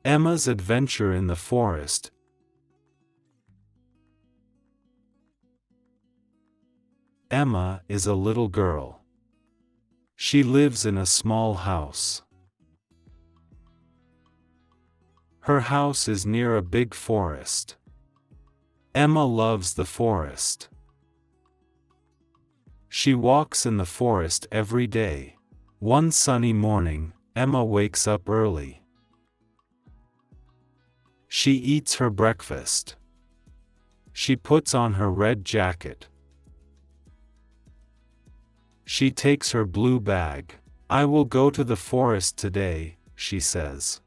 Emma's adventure in the forest. Emma is a little girl. She lives in a small house. Her house is near a big forest. Emma loves the forest. She walks in the forest every day. One sunny morning, Emma wakes up early. She eats her breakfast. She puts on her red jacket. She takes her blue bag. I will go to the forest today, she says.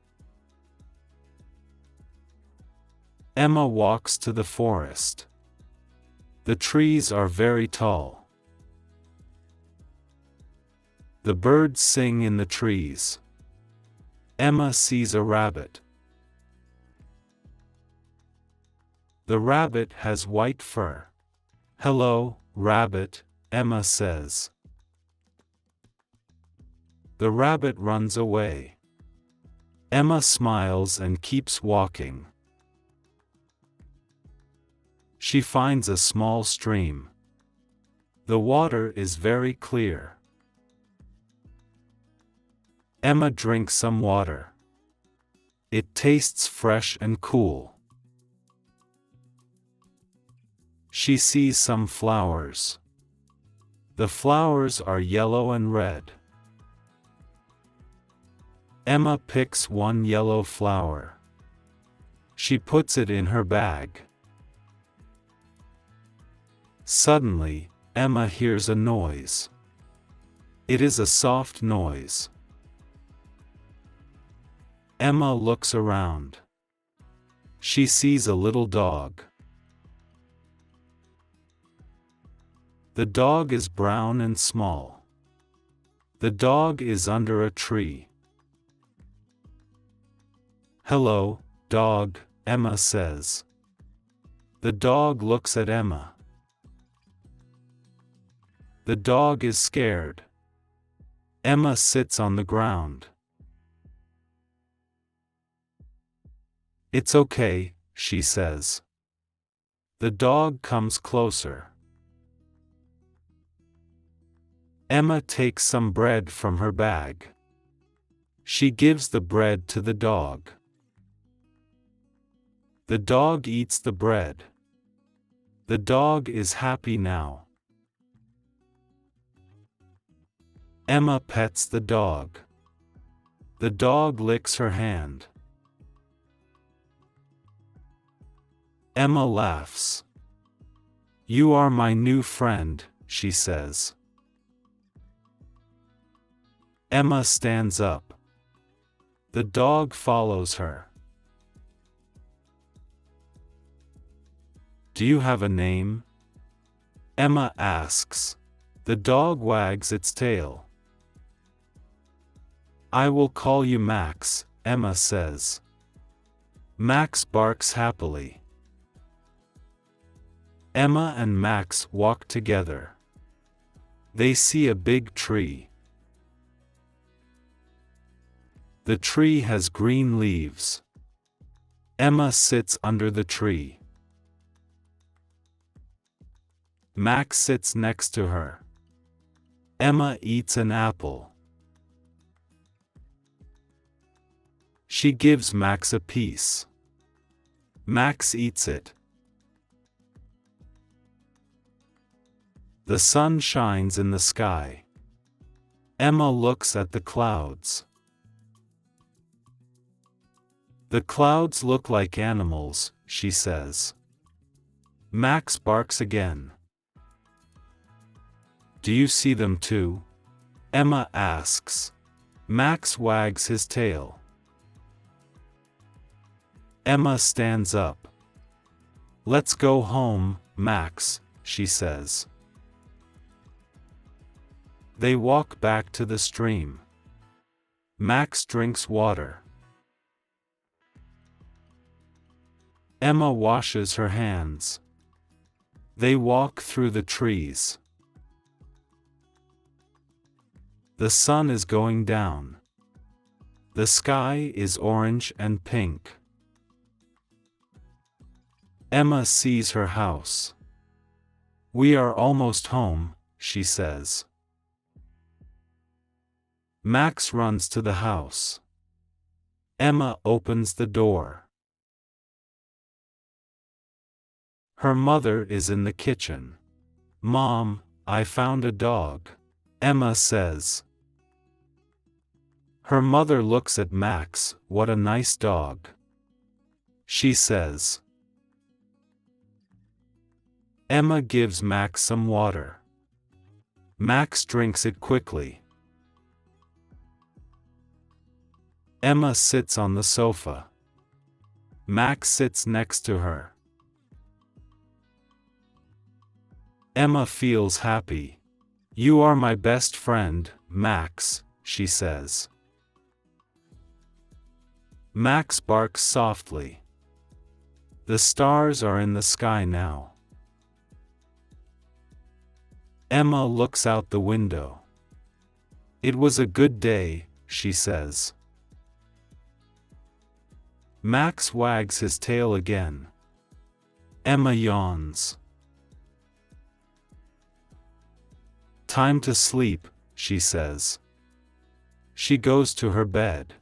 Emma walks to the forest. The trees are very tall. The birds sing in the trees. Emma sees a rabbit. The rabbit has white fur. "Hello, rabbit," Emma says. The rabbit runs away. Emma smiles and keeps walking. She finds a small stream. The water is very clear. Emma drinks some water. It tastes fresh and cool. She sees some flowers. The flowers are yellow and red. Emma picks one yellow flower. She puts it in her bag. Suddenly, Emma hears a noise. It is a soft noise. Emma looks around. She sees a little dog. The dog is brown and small. The dog is under a tree. "Hello, dog," Emma says. The dog looks at Emma. The dog is scared. Emma sits on the ground. "It's okay," she says. The dog comes closer. Emma takes some bread from her bag. She gives the bread to the dog. The dog eats the bread. The dog is happy now. Emma pets the dog. The dog licks her hand. Emma laughs. "You are my new friend," she says. Emma stands up. The dog follows her. "Do you have a name?" Emma asks. The dog wags its tail. "I will call you Max," Emma says. Max barks happily. Emma and Max walk together. They see a big tree. The tree has green leaves. Emma sits under the tree. Max sits next to her. Emma eats an apple. She gives Max a piece. Max eats it. The sun shines in the sky. Emma looks at the clouds. The clouds look like animals, she says. Max barks again. Do you see them too? Emma asks. Max wags his tail. Emma stands up. Let's go home, Max, she says. They walk back to the stream. Max drinks water. Emma washes her hands. They walk through the trees. The sun is going down. The sky is orange and pink. Emma sees her house. We are almost home, she says. Max runs to the house. Emma opens the door. Her mother is in the kitchen. Mom, I found a dog, Emma says. Her mother looks at Max. What a nice dog, she says. Emma gives Max some water. Max drinks it quickly. Emma sits on the sofa. Max sits next to her. Emma feels happy. You are my best friend, Max, she says. Max barks softly. The stars are in the sky now. Emma looks out the window. It was a good day, she says. Max wags his tail again. Emma yawns. Time to sleep, she says. She goes to her bed.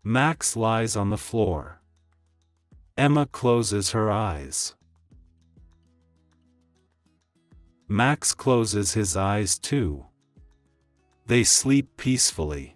Max lies on the floor. Emma closes her eyes. Max closes his eyes too. They sleep peacefully.